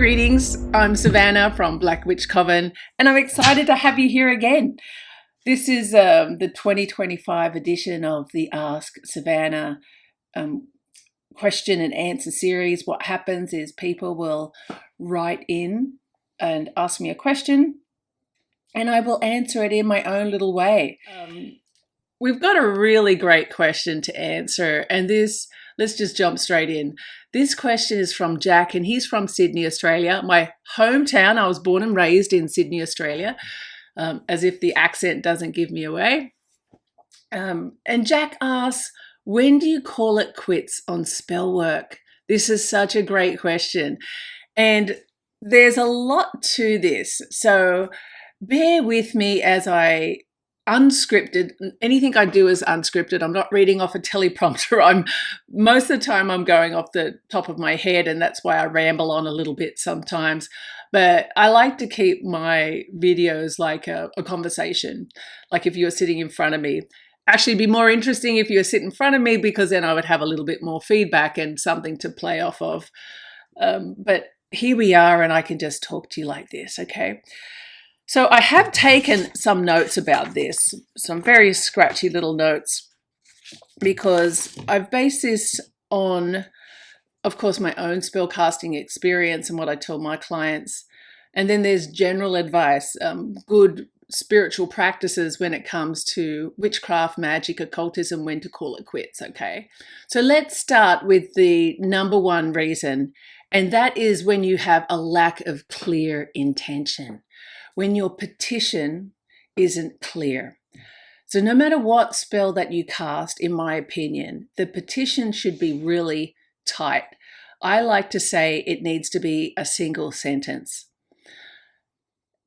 Greetings, I'm Savannah from Black Witch Coven, and I'm excited to have you here again. This is the 2025 edition of the Ask Savannah question and answer series. What happens is people will write in and ask me a question, and I will answer it in my own little way. We've got a really great question to answer, and let's just jump straight in. This question is from Jack, and he's from Sydney, Australia, my hometown. I was born and raised in Sydney, Australia, as if the accent doesn't give me away. And Jack asks, when do you call it quits on spell work? This is such a great question, and there's a lot to this. So bear with me as I unscripted. Anything I do is unscripted. I'm not reading off a teleprompter. Most of the time I'm going off the top of my head, and that's why I ramble on a little bit sometimes. But I like to keep my videos like a conversation, like if you were sitting in front of me. Actually, it'd be more interesting if you were sitting in front of me, because then I would have a little bit more feedback and something to play off of. But here we are, and I can just talk to you like this, okay? So I have taken some notes about this, some very scratchy little notes, because I've based this on, of course, my own spellcasting experience and what I tell my clients. And then there's general advice, good spiritual practices when it comes to witchcraft, magic, occultism, when to call it quits, okay? So let's start with the number one reason, and that is when you have a lack of clear intention. When your petition isn't clear. So no matter what spell that you cast, in my opinion, the petition should be really tight. I like to say it needs to be a single sentence.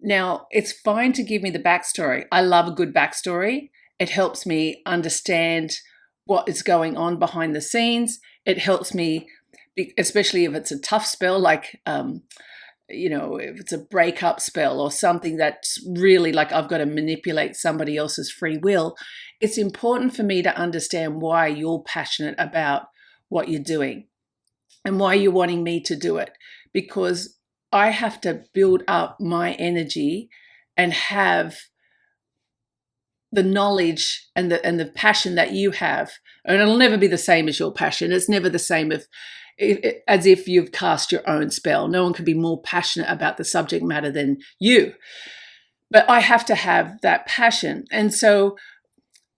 Now, it's fine to give me the backstory. I love a good backstory. It helps me understand what is going on behind the scenes. It helps me, especially if it's a tough spell, like if it's a breakup spell or something that's really like I've got to manipulate somebody else's free will, it's important for me to understand why you're passionate about what you're doing and why you're wanting me to do it, because I have to build up my energy and have the knowledge and the passion that you have. And it'll never be the same as your passion. It's never the same as if you've cast your own spell. No one can be more passionate about the subject matter than you. But I have to have that passion. And so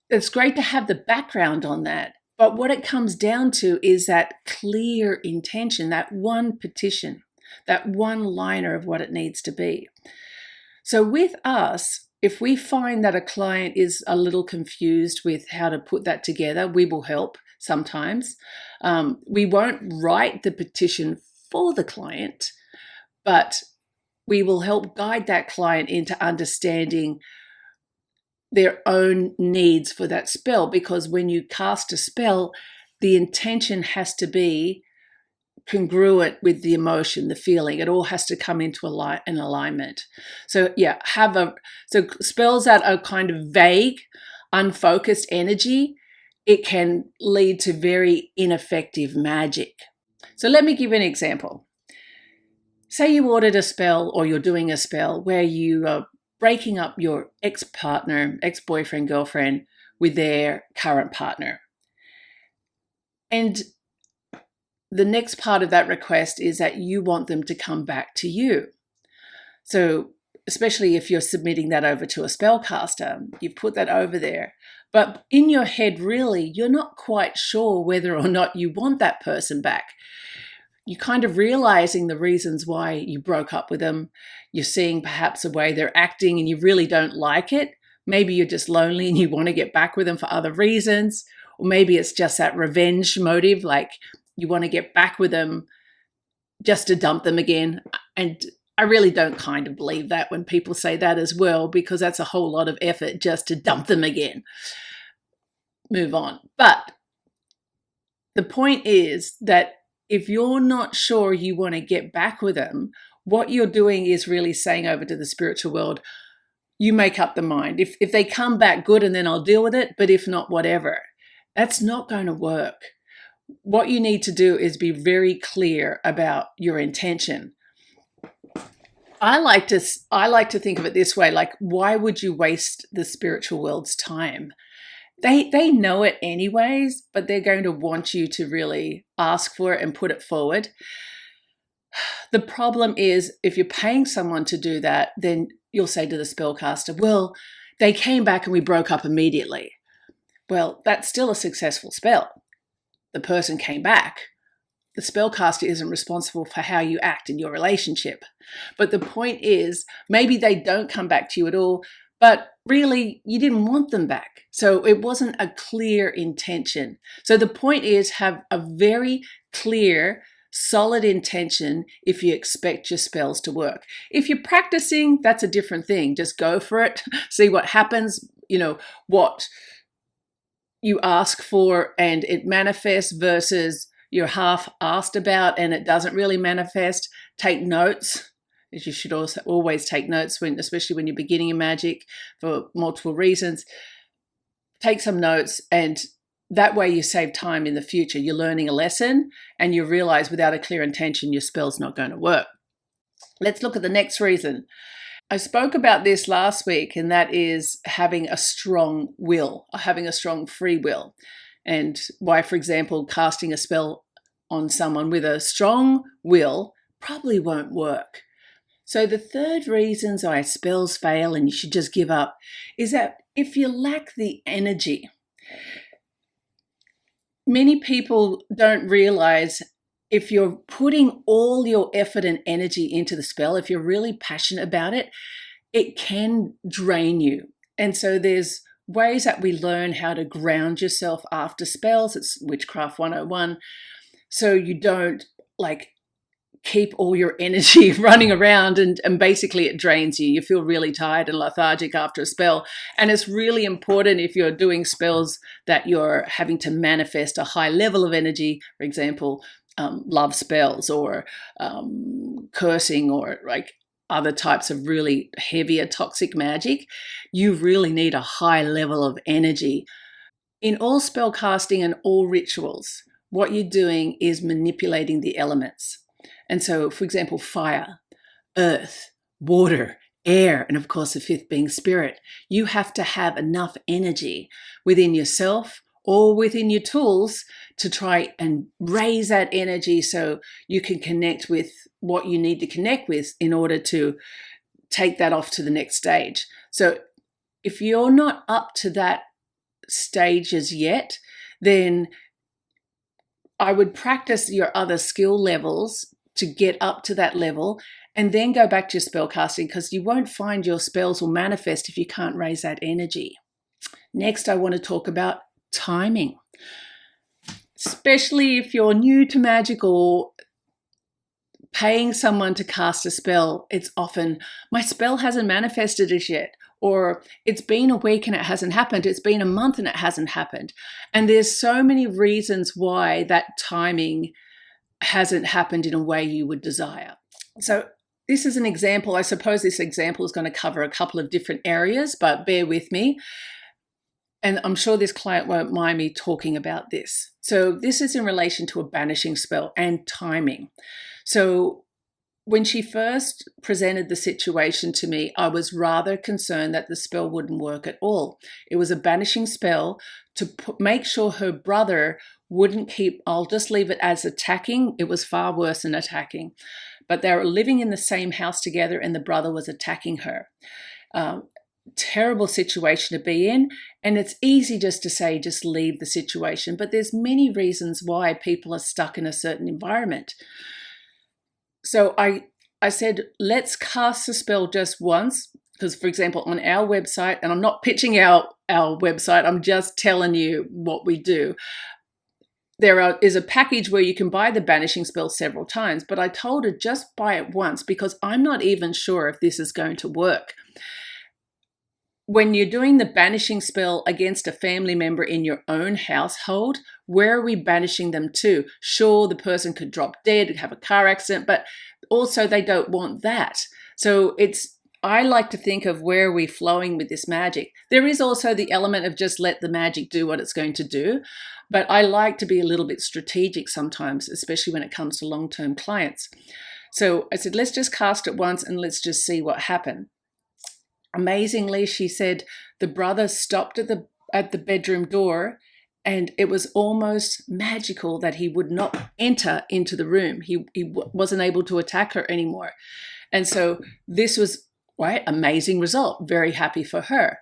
it's great to have the background on that. But what it comes down to is that clear intention, that one petition, that one liner of what it needs to be. So with us, if we find that a client is a little confused with how to put that together, we will help sometimes. We won't write the petition for the client, but we will help guide that client into understanding their own needs for that spell, because when you cast a spell, the intention has to be congruent with the emotion, the feeling. It all has to come into an alignment. So yeah, so spells that are kind of vague, unfocused energy, it can lead to very ineffective magic. So let me give you an example. Say you ordered a spell, or you're doing a spell where you are breaking up your ex-partner, ex-boyfriend, girlfriend with their current partner. And the next part of that request is that you want them to come back to you. So especially if you're submitting that over to a spellcaster, you put that over there. But in your head, really, you're not quite sure whether or not you want that person back. You're kind of realizing the reasons why you broke up with them. You're seeing perhaps the way they're acting and you really don't like it. Maybe you're just lonely and you want to get back with them for other reasons. Or maybe it's just that revenge motive, like you want to get back with them just to dump them again. And I really don't kind of believe that when people say that as well, because that's a whole lot of effort just to dump them again. Move on. But the point is that if you're not sure you want to get back with them, what you're doing is really saying over to the spiritual world, you make up the mind. If they come back, good, and then I'll deal with it. But if not, whatever. That's not going to work. What you need to do is be very clear about your intention. I like to think of it this way, like, why would you waste the spiritual world's time? They know it anyways, but they're going to want you to really ask for it and put it forward. The problem is, if you're paying someone to do that, then you'll say to the spellcaster, well, they came back and we broke up immediately. Well, that's still a successful spell. The person came back. The spellcaster isn't responsible for how you act in your relationship. But the point is, maybe they don't come back to you at all, but really you didn't want them back. So it wasn't a clear intention. So the point is, have a very clear, solid intention if you expect your spells to work. If you're practicing, that's a different thing. Just go for it, see what happens, what you ask for and it manifests versus you're half asked about and it doesn't really manifest. Take notes, as you should also always take notes, especially when you're beginning in magic for multiple reasons. Take some notes, and that way you save time in the future. You're learning a lesson and you realize without a clear intention, your spell's not going to work. Let's look at the next reason. I spoke about this last week, and that is having a strong will, having a strong free will. And why, for example, casting a spell on someone with a strong will probably won't work. So the third reason why spells fail and you should just give up is that if you lack the energy. Many people don't realize if you're putting all your effort and energy into the spell, if you're really passionate about it, it can drain you. And so there's ways that we learn how to ground yourself after spells. It's Witchcraft 101. So you don't keep all your energy running around and basically it drains you. You feel really tired and lethargic after a spell. And it's really important if you're doing spells that you're having to manifest a high level of energy, for example, love spells or cursing or other types of really heavier toxic magic. You really need a high level of energy. In all spell casting and all rituals, what you're doing is manipulating the elements. And so, for example, fire, earth, water, air, and of course the fifth being spirit. You have to have enough energy within yourself or within your tools to try and raise that energy so you can connect with what you need to connect with in order to take that off to the next stage. So if you're not up to that stage as yet, then I would practice your other skill levels to get up to that level and then go back to your spell casting, because you won't find your spells will manifest if you can't raise that energy. Next, I want to talk about timing. Especially if you're new to magic or paying someone to cast a spell, it's often, my spell hasn't manifested as yet, or it's been a week and it hasn't happened. It's been a month and it hasn't happened. And there's so many reasons why that timing hasn't happened in a way you would desire. So this is an example. I suppose this example is going to cover a couple of different areas, but bear with me. And I'm sure this client won't mind me talking about this. So this is in relation to a banishing spell and timing. So when she first presented the situation to me, I was rather concerned that the spell wouldn't work at all. It was a banishing spell to make sure her brother wouldn't keep, I'll just leave it as attacking. It was far worse than attacking. But they were living in the same house together and the brother was attacking her. Terrible situation to be in. And it's easy just to say, just leave the situation. But there's many reasons why people are stuck in a certain environment. So I said, let's cast the spell just once. Because, for example, on our website, and I'm not pitching our website, I'm just telling you what we do. There is a package where you can buy the banishing spell several times, but I told her just buy it once because I'm not even sure if this is going to work. When you're doing the banishing spell against a family member in your own household, where are we banishing them to? Sure, the person could drop dead, have a car accident, but also they don't want that. So I like to think of where are we flowing with this magic. There is also the element of just let the magic do what it's going to do. But I like to be a little bit strategic sometimes, especially when it comes to long-term clients. So I said, let's just cast it once and let's just see what happened. Amazingly, she said the brother stopped at the bedroom door, and it was almost magical that he would not enter into the room. He wasn't able to attack her anymore. And so this was, right, amazing result. Very happy for her.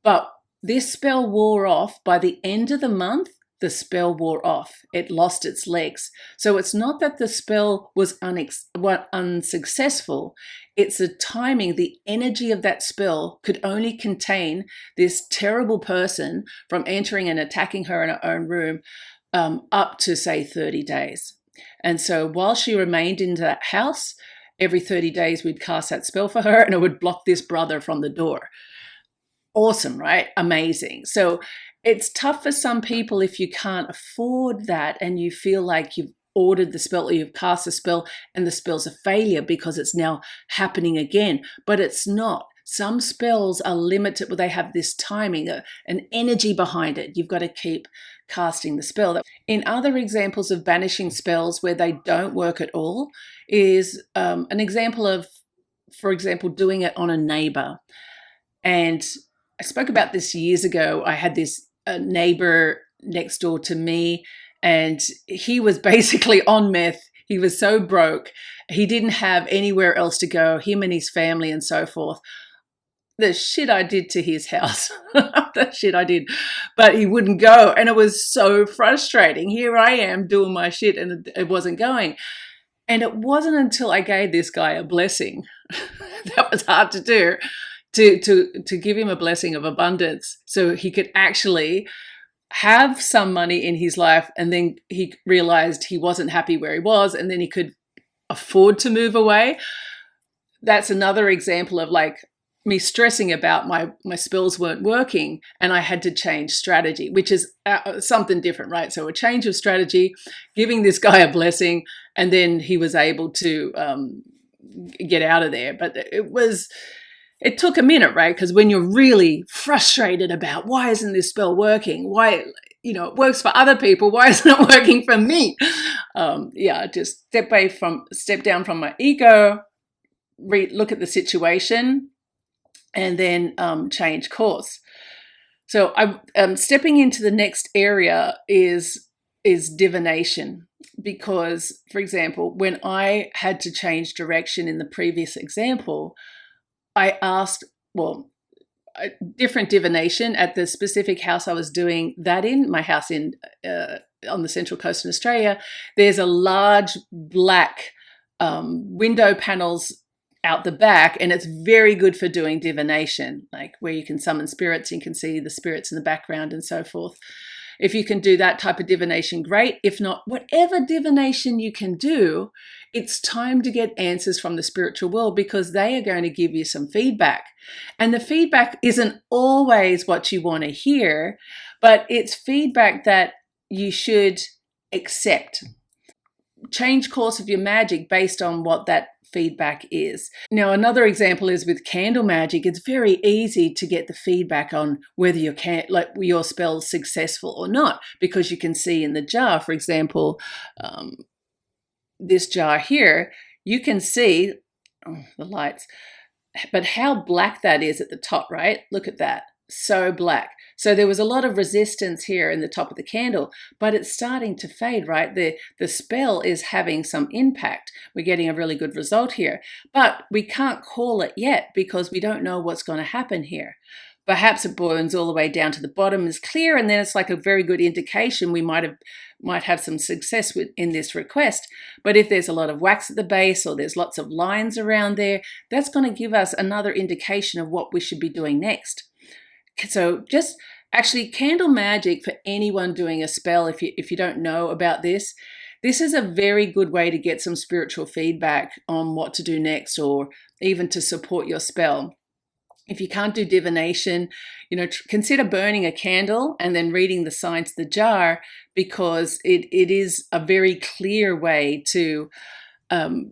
But this spell wore off. By the end of the month, the spell wore off. It lost its legs. So it's not that the spell was unsuccessful. It's the timing, the energy of that spell could only contain this terrible person from entering and attacking her in her own room up to, say, 30 days. And so while she remained in that house, every 30 days we'd cast that spell for her, and it would block this brother from the door. Awesome, right? Amazing. So it's tough for some people if you can't afford that and you feel like you've ordered the spell or you've cast a spell and the spell's a failure because it's now happening again. But it's not. Some spells are limited, but they have this timing, an energy behind it. You've got to keep casting the spell. In other examples of banishing spells where they don't work at all is an example of, for example, doing it on a neighbor. And I spoke about this years ago. I had this neighbor next door to me, and he was basically on meth. He was so broke. He didn't have anywhere else to go, him and his family and so forth. The shit I did to his house, the shit I did, but he wouldn't go. And it was so frustrating. Here I am doing my shit and it wasn't going. And it wasn't until I gave this guy a blessing, that was hard to do, to give him a blessing of abundance so he could actually have some money in his life. And then he realized he wasn't happy where he was, and then he could afford to move away. That's another example of like me stressing about my spells weren't working and I had to change strategy, which is something different, right? So a change of strategy, giving this guy a blessing, and then he was able to get out of there. But it took a minute, right? Because when you're really frustrated about why isn't this spell working? Why, it works for other people. Why isn't it working for me? Just step down from my ego, look at the situation, and then change course. So I'm stepping into the next area is divination, because, for example, when I had to change direction in the previous example, I asked, different divination at the specific house I was doing that in, my house in on the Central Coast in Australia. There's a large black window panels out the back, and it's very good for doing divination, like where you can summon spirits, you can see the spirits in the background and so forth. If you can do that type of divination, great. If not, whatever divination you can do, it's time to get answers from the spiritual world, because they are going to give you some feedback. And the feedback isn't always what you want to hear, but it's feedback that you should accept. Change course of your magic based on what that feedback is. Now, another example is with candle magic. It's very easy to get the feedback on whether your spell's successful or not, because you can see in the jar, for example, this jar here, you can see the lights, but how black that is at the top, right? Look at that. So black. So there was a lot of resistance here in the top of the candle, but it's starting to fade, right? The spell is having some impact. We're getting a really good result here, but we can't call it yet because we don't know what's going to happen here. Perhaps it burns all the way down to the bottom, is clear, and then it's like a very good indication we might have some success in this request. But if there's a lot of wax at the base, or there's lots of lines around there, that's going to give us another indication of what we should be doing next. So just actually, candle magic, for anyone doing a spell, if you don't know about this is a very good way to get some spiritual feedback on what to do next, or even to support your spell. If you can't do divination, consider burning a candle and then reading the signs of the jar, because it is a very clear way to know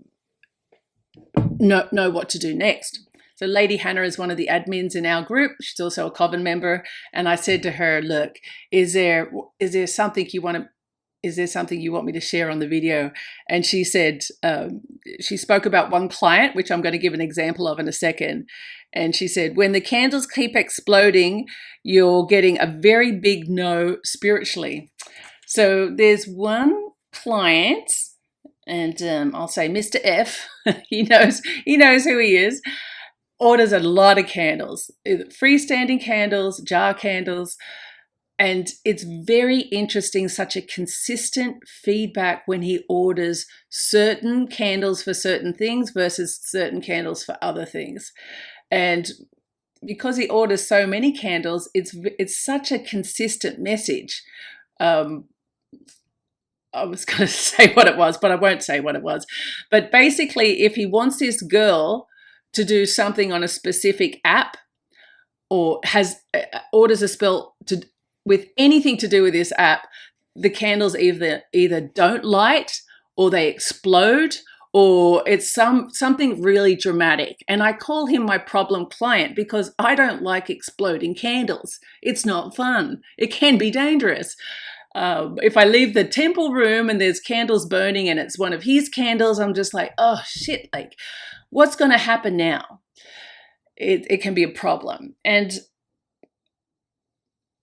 what to do next. So Lady Hannah is one of the admins in our group. She's also a coven member. And I said to her, look, is there something you want to is there something you want me to share on the video? And she said, she spoke about one client, which I'm going to give an example of in a second. And she said, when the candles keep exploding, you're getting a very big no spiritually. So there's one client, and I'll say Mr. F, he knows who he is, orders a lot of candles, freestanding candles, jar candles. And it's very interesting, such a consistent feedback when he orders certain candles for certain things versus certain candles for other things. And because he orders so many candles, it's such a consistent message. I was going to say what it was, but I won't say what it was. But basically, if he wants this girl to do something on a specific app, or orders a spell with anything to do with this app, the candles either don't light, or they explode, or it's something really dramatic. And I call him my problem client because I don't like exploding candles. It's not fun. It can be dangerous. If I leave the temple room and there's candles burning and it's one of his candles, I'm just like, oh shit, like what's going to happen now? It can be a problem. And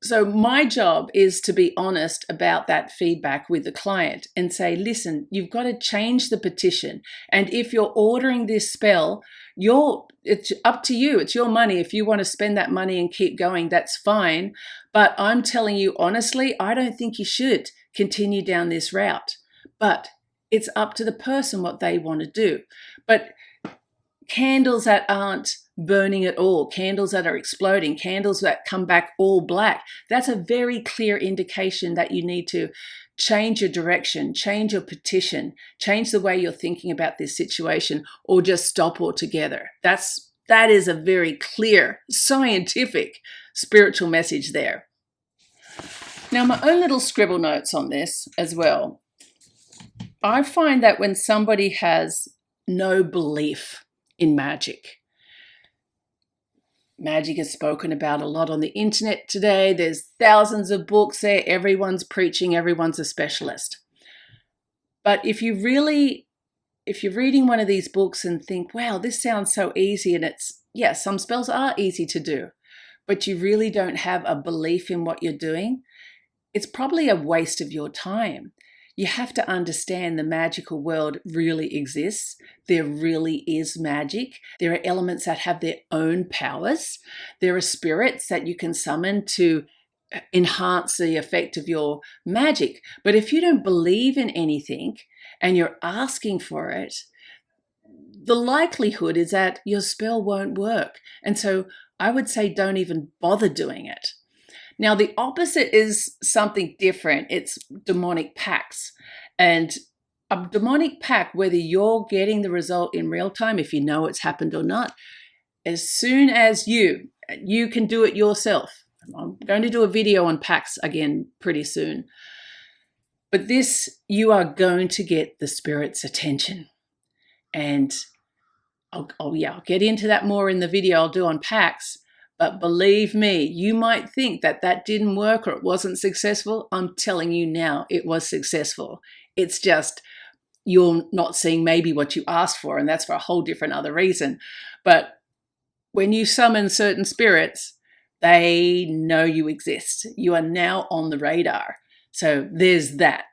so my job is to be honest about that feedback with the client and say, listen, you've got to change the petition. And if you're ordering this spell, it's up to you. It's your money. If you want to spend that money and keep going, that's fine. But I'm telling you honestly, I don't think you should continue down this route. But it's up to the person what they want to do. But candles that aren't burning at all, candles that are exploding, candles that come back all black, that's a very clear indication that you need to change your direction, change your petition, change the way you're thinking about this situation, or just stop altogether. That is a very clear, scientific, spiritual message there. Now, my own little scribble notes on this as well. I find that when somebody has no belief in magic is spoken about a lot on the internet today. There's thousands of books there. Everyone's preaching, everyone's a specialist. But if you're reading one of these books and think, wow, this sounds so easy, and some spells are easy to do, but you really don't have a belief in what you're doing, it's probably a waste of your time. You have to understand the magical world really exists. There really is magic. There are elements that have their own powers. There are spirits that you can summon to enhance the effect of your magic. But if you don't believe in anything and you're asking for it, the likelihood is that your spell won't work. And so I would say don't even bother doing it. Now, the opposite is something different. It's demonic pacts. And a demonic pact, whether you're getting the result in real time, if you know it's happened or not, as soon as you can do it yourself. I'm going to do a video on pacts again pretty soon. But this, you are going to get the spirit's attention. And I'll get into that more in the video I'll do on pacts. But believe me, you might think that didn't work or it wasn't successful. I'm telling you now, it was successful. It's just you're not seeing maybe what you asked for, and that's for a whole different other reason. But when you summon certain spirits, they know you exist. You are now on the radar. So there's that.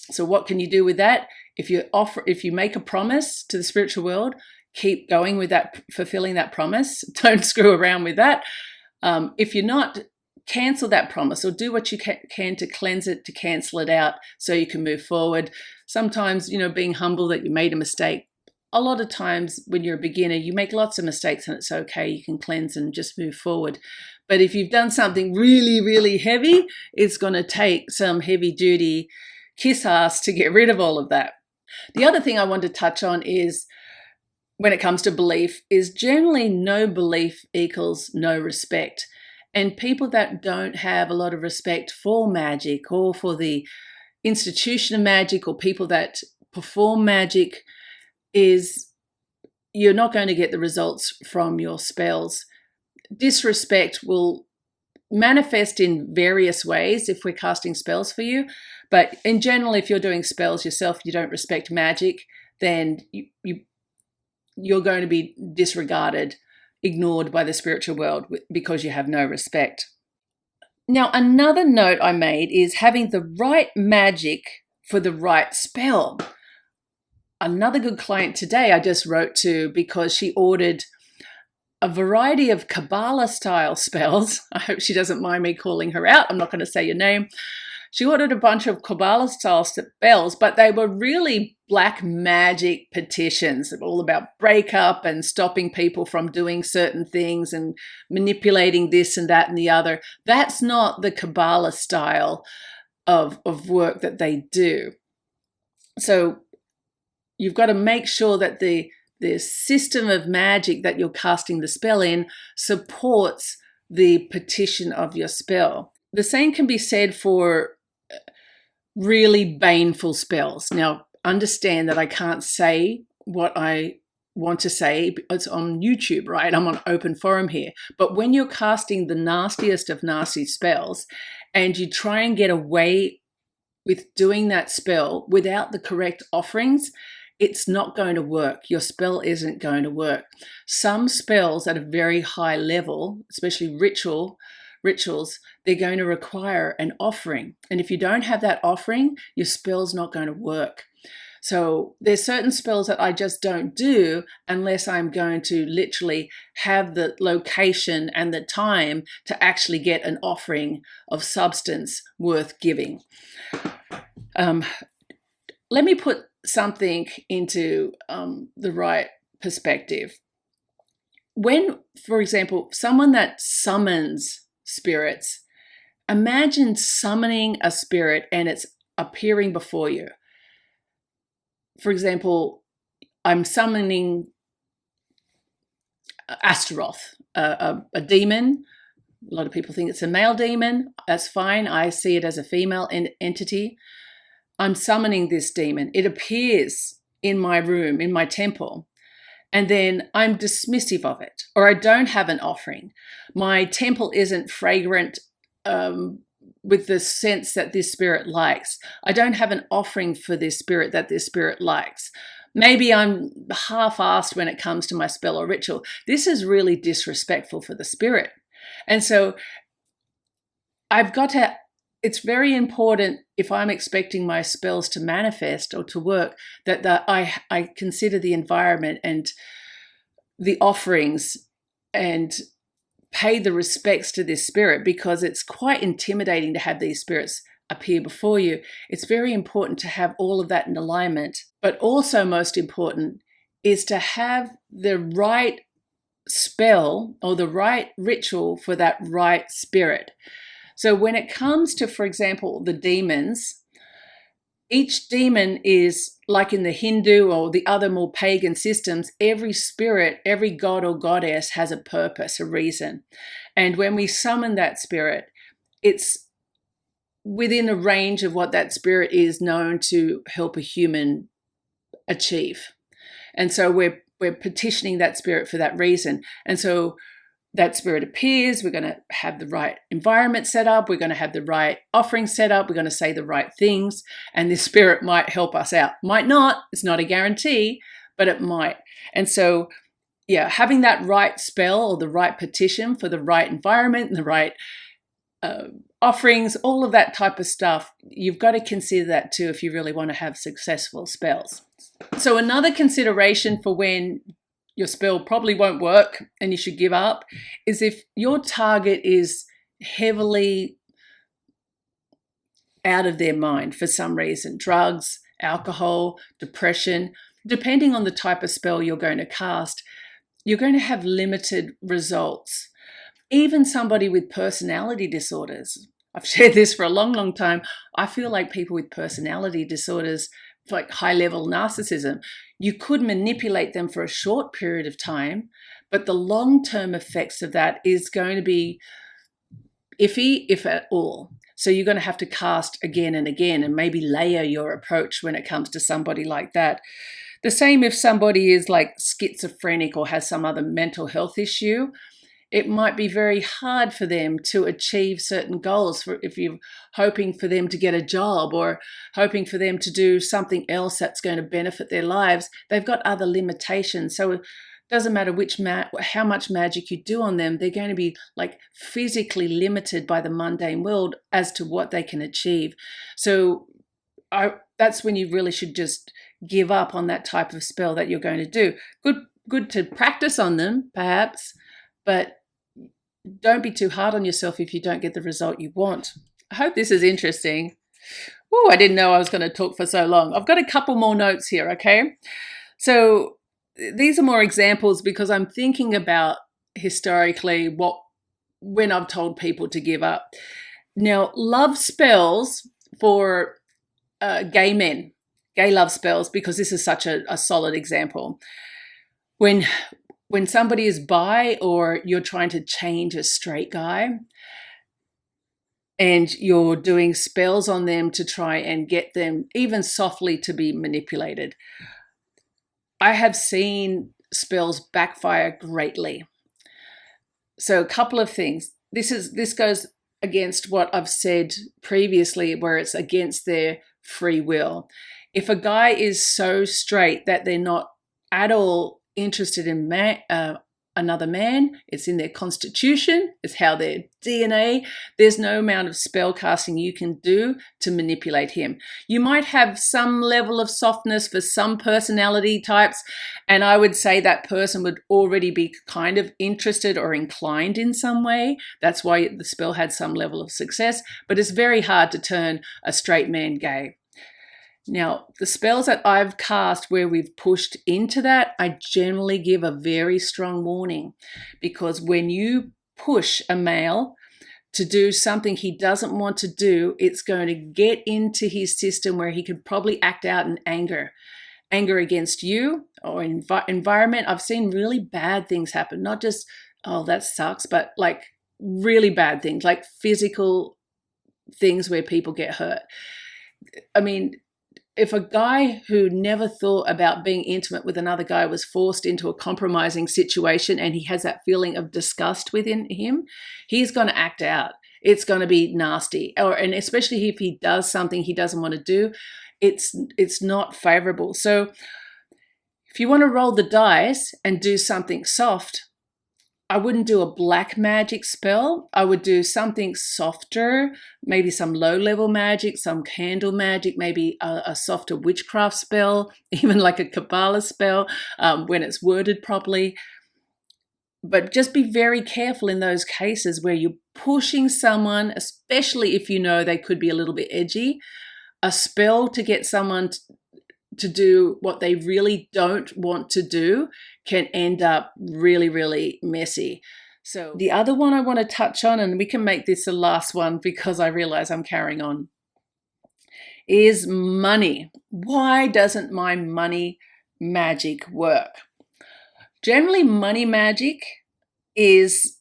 So what can you do with that? If you make a promise to the spiritual world, keep going with that, fulfilling that promise. Don't screw around with that. If you're not, cancel that promise or do what you can to cleanse it, to cancel it out so you can move forward. Sometimes, being humble that you made a mistake. A lot of times when you're a beginner, you make lots of mistakes and it's okay. You can cleanse and just move forward. But if you've done something really, really heavy, it's going to take some heavy duty kiss ass to get rid of all of that. The other thing I want to touch on is, when it comes to belief, is generally no belief equals no respect. And people that don't have a lot of respect for magic or for the institution of magic or people that perform magic, you're not going to get the results from your spells. Disrespect will manifest in various ways if we're casting spells for you, But in general, if you're doing spells yourself, you don't respect magic, then you're going to be disregarded, ignored by the spiritual world because you have no respect. Now, another note I made is having the right magic for the right spell. Another good client today I just wrote to because she ordered a variety of Kabbalah style spells. I hope she doesn't mind me calling her out. I'm not going to say your name. She ordered a bunch of Kabbalah style spells, but they were really black magic petitions, all about breakup and stopping people from doing certain things and manipulating this and that and the other. That's not the Kabbalah style of work that they do. So you've got to make sure that the system of magic that you're casting the spell in supports the petition of your spell. The same can be said for really baneful spells. Now, understand that I can't say what I want to say. It's on YouTube, right? I'm on open forum here. But when you're casting the nastiest of nasty spells and you try and get away with doing that spell without the correct offerings, it's not going to work. Your spell isn't going to work. Some spells at a very high level, especially rituals, they're going to require an offering. And if you don't have that offering, your spell's not going to work. So there's certain spells that I just don't do unless I'm going to literally have the location and the time to actually get an offering of substance worth giving. Let me put something into the right perspective. When, for example, someone that summons spirits, imagine summoning a spirit and it's appearing before you. For example, I'm summoning Astaroth, a demon. A lot of people think it's a male demon. That's fine. I see it as a female entity. I'm summoning this demon. It appears in my room, in my temple, and then I'm dismissive of it, or I don't have an offering. My temple isn't fragrant with the sense that this spirit likes. I don't have an offering for this spirit that this spirit likes. Maybe I'm half-assed when it comes to my spell or ritual. This is really disrespectful for the spirit. And so it's very important, if I'm expecting my spells to manifest or to work, that I consider the environment and the offerings and pay the respects to this spirit, because it's quite intimidating to have these spirits appear before you. It's very important to have all of that in alignment, but also most important is to have the right spell or the right ritual for that right spirit. So when it comes to, for example, the demons, each demon is like in the Hindu or the other more pagan systems. Every spirit, every god or goddess has a purpose, a reason. And when we summon that spirit, it's within a range of what that spirit is known to help a human achieve. And so we're petitioning that spirit for that reason. And so that spirit appears, we're going to have the right environment set up, we're going to have the right offering set up, we're going to say the right things, and this spirit might help us out. Might not, it's not a guarantee, but it might. And so, yeah, having that right spell or the right petition for the right environment and the right offerings, all of that type of stuff, you've got to consider that too if you really want to have successful spells. So another consideration for when your spell probably won't work and you should give up is if your target is heavily out of their mind for some reason, drugs, alcohol, depression. Depending on the type of spell you're going to cast, you're going to have limited results. Even somebody with personality disorders, I've shared this for a long, long time. I feel like people with personality disorders, like high-level narcissism, you could manipulate them for a short period of time, but the long-term effects of that is going to be iffy, if at all. So you're going to have to cast again and again and maybe layer your approach when it comes to somebody like that. The same if somebody is like schizophrenic or has some other mental health issue. it might be very hard for them to achieve certain goals. If you're hoping for them to get a job or hoping for them to do something else that's going to benefit their lives, they've got other limitations. So it doesn't matter how much magic you do on them, they're going to be like physically limited by the mundane world as to what they can achieve. So that's when you really should just give up on that type of spell that you're going to do. Good to practice on them, perhaps, but don't be too hard on yourself if you don't get the result you want. I hope this is interesting. Oh, I didn't know I was going to talk for so long. I've got a couple more notes here, okay? So these are more examples because I'm thinking about historically when I've told people to give up. Now, love spells for gay men, gay love spells, because this is such a solid example. When somebody is bi or you're trying to change a straight guy and you're doing spells on them to try and get them even softly to be manipulated, I have seen spells backfire greatly. So a couple of things. This goes against what I've said previously, where it's against their free will. If a guy is so straight that they're not at all interested in another man, it's in their constitution, it's how their DNA, there's no amount of spell casting you can do to manipulate him. You might have some level of softness for some personality types, and I would say that person would already be kind of interested or inclined in some way. That's why the spell had some level of success, but it's very hard to turn a straight man gay. Now, the spells that I've cast where we've pushed into that, I generally give a very strong warning, because when you push a male to do something he doesn't want to do, it's going to get into his system where he could probably act out in anger against you or environment. I've seen really bad things happen, not just, oh, that sucks, but like really bad things, like physical things where people get hurt. I mean, if a guy who never thought about being intimate with another guy was forced into a compromising situation and he has that feeling of disgust within him, he's going to act out. It's going to be nasty. And especially if he does something he doesn't want to do, it's not favorable. So if you want to roll the dice and do something soft, I wouldn't do a black magic spell. I would do something softer, maybe some low-level magic, some candle magic, maybe a softer witchcraft spell, even like a Kabbalah spell when it's worded properly. But just be very careful in those cases where you're pushing someone, especially if you know they could be a little bit edgy. A spell to get someone to do what they really don't want to do can end up really, really messy. So the other one I want to touch on, and we can make this the last one because I realize I'm carrying on, is money. Why doesn't my money magic work? Generally, money magic is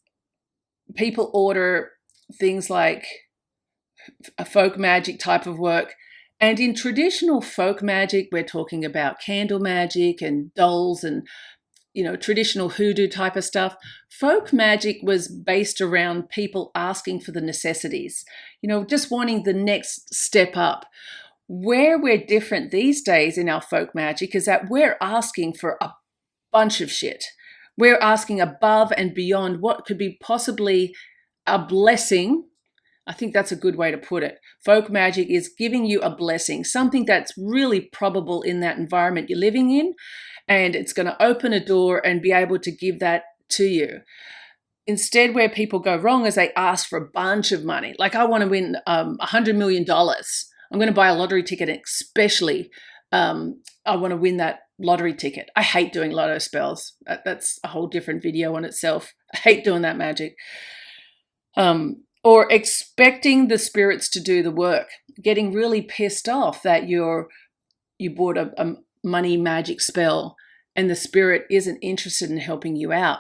people order things like a folk magic type of work. And in traditional folk magic, we're talking about candle magic and dolls and, traditional hoodoo type of stuff. Folk magic was based around people asking for the necessities, just wanting the next step up. Where we're different these days in our folk magic is that we're asking for a bunch of shit. We're asking above and beyond what could be possibly a blessing. I think that's a good way to put it. Folk magic is giving you a blessing, something that's really probable in that environment you're living in, and it's going to open a door and be able to give that to you. Instead, where people go wrong is they ask for a bunch of money. Like, I want to win $100 million. I'm going to buy a lottery ticket, especially I want to win that lottery ticket. I hate doing lotto spells. That's a whole different video on itself. I hate doing that magic. Or expecting the spirits to do the work, getting really pissed off that you bought a money magic spell and the spirit isn't interested in helping you out.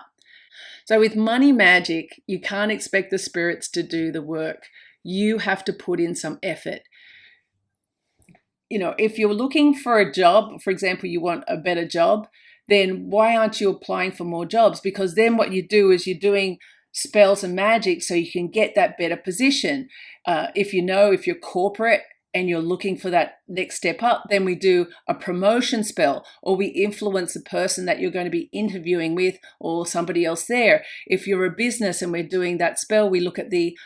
So with money magic, you can't expect the spirits to do the work. You have to put in some effort. If you're looking for a job, for example, you want a better job, then why aren't you applying for more jobs? Because then what you do is you're doing spells and magic so you can get that better position. If you're corporate and you're looking for that next step up, then we do a promotion spell, or we influence the person that you're going to be interviewing with or somebody else there. If you're a business and we're doing that spell, we look at the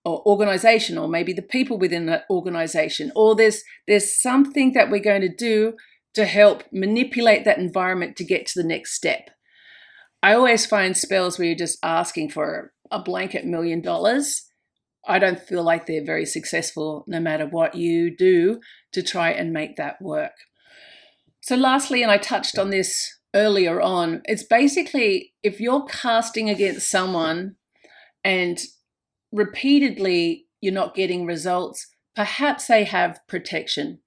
organization, or maybe the people within that organization, or there's something that we're going to do to help manipulate that environment to get to the next step. I always find spells where you're just asking for a blanket $1 million. I don't feel like they're very successful no matter what you do to try and make that work. So lastly, and I touched on this earlier on, it's basically if you're casting against someone and repeatedly you're not getting results, perhaps they have protection.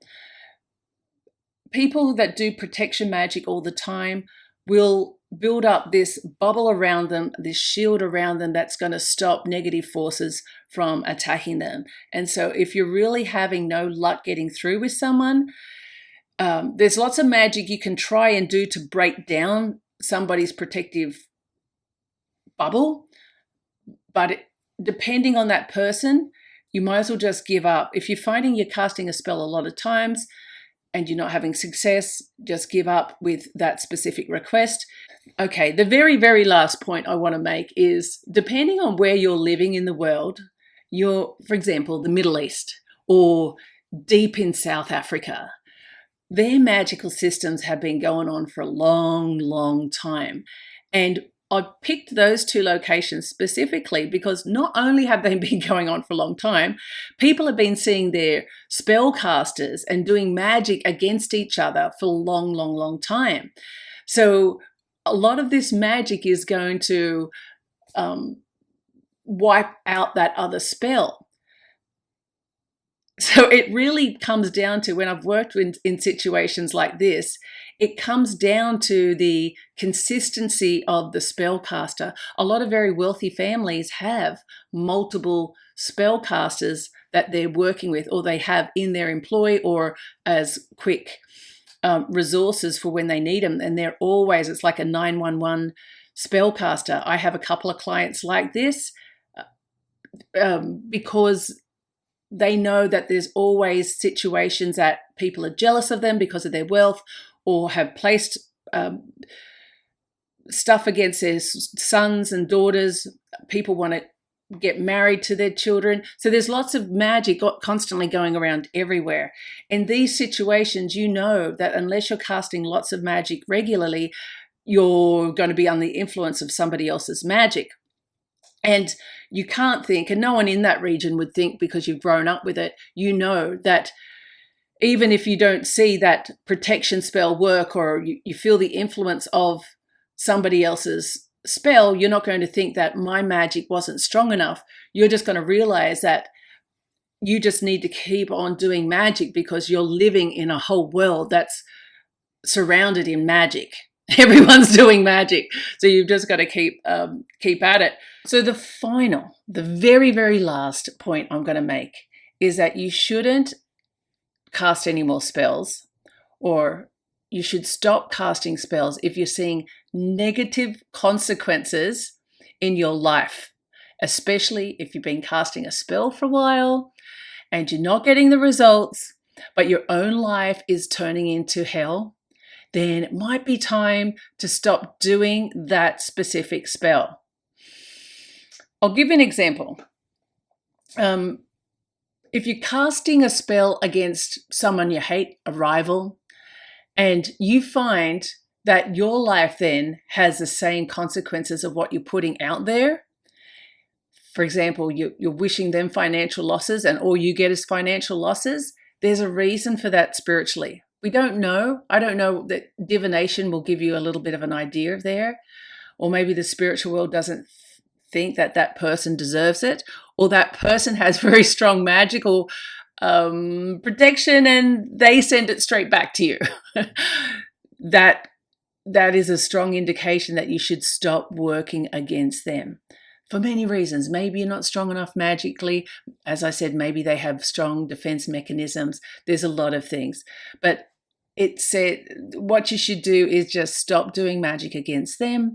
People that do protection magic all the time will build up this bubble around them, this shield around them that's going to stop negative forces from attacking them. And so if you're really having no luck getting through with someone, there's lots of magic you can try and do to break down somebody's protective bubble. But depending on that person, you might as well just give up. If you're finding you're casting a spell a lot of times and you're not having success, just give up with that specific request. Okay, the very, very last point I want to make is, depending on where you're living in the world, for example, the Middle East or deep in South Africa, their magical systems have been going on for a long, long time. And I picked those two locations specifically because not only have they been going on for a long time, people have been seeing their spellcasters and doing magic against each other for a long, long, long time. So a lot of this magic is going to wipe out that other spell. So it really comes down to, when I've worked in situations like this, it comes down to the consistency of the spellcaster. A lot of very wealthy families have multiple spellcasters that they're working with, or they have in their employ, or as quick resources for when they need them. And they're always, it's like a 911 spellcaster. I have a couple of clients like this because they know that there's always situations that people are jealous of them because of their wealth, or have placed stuff against their sons and daughters. People want to get married to their children. So there's lots of magic constantly going around everywhere. In these situations, you know that unless you're casting lots of magic regularly, you're going to be under the influence of somebody else's magic. And you can't think, and no one in that region would think, because you've grown up with it, you know that even if you don't see that protection spell work, or you feel the influence of somebody else's spell, you're not going to think that my magic wasn't strong enough. You're just going to realize that you just need to keep on doing magic because you're living in a whole world that's surrounded in magic. Everyone's doing magic. So you've just got to keep at it. So the very, very last point I'm going to make is that you shouldn't cast any more spells, or you should stop casting spells if you're seeing negative consequences in your life, especially if you've been casting a spell for a while and you're not getting the results, but your own life is turning into hell. Then it might be time to stop doing that specific spell. I'll give you an example. If you're casting a spell against someone you hate, a rival, and you find that your life then has the same consequences of what you're putting out there, for example, you're wishing them financial losses and all you get is financial losses, there's a reason for that spiritually. We don't know. I don't know that divination will give you a little bit of an idea there. Or maybe the spiritual world doesn't think that that person deserves it, or that person has very strong magical protection and they send it straight back to you. That is a strong indication that you should stop working against them. For many reasons. Maybe you're not strong enough magically. As I said, maybe they have strong defense mechanisms. There's a lot of things. But it said what you should do is just stop doing magic against them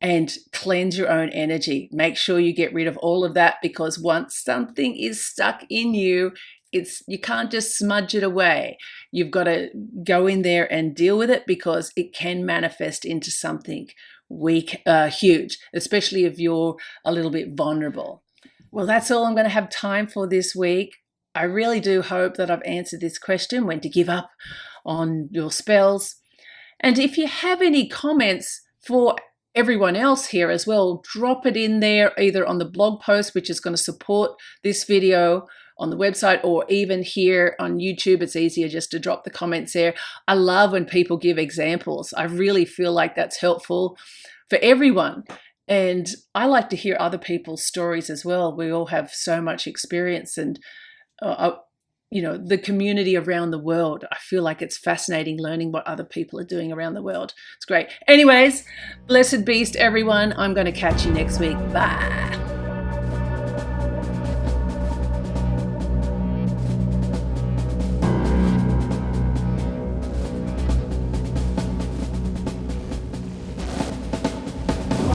and cleanse your own energy. Make sure you get rid of all of that, because once something is stuck in you, you can't just smudge it away. You've got to go in there and deal with it, because it can manifest into something weak, huge, especially if you're a little bit vulnerable. Well, that's all I'm going to have time for this week. I really do hope that I've answered this question, when to give up on your spells. And if you have any comments for everyone else here as well, drop it in there, either on the blog post, which is going to support this video on the website, or even here on YouTube. It's easier just to drop the comments there. I love when people give examples. I really feel like that's helpful for everyone. And I like to hear other people's stories as well. We all have so much experience, and the community around the world. I feel like it's fascinating learning what other people are doing around the world. It's great. Anyways, blessed beast, everyone. I'm going to catch you next week. Bye.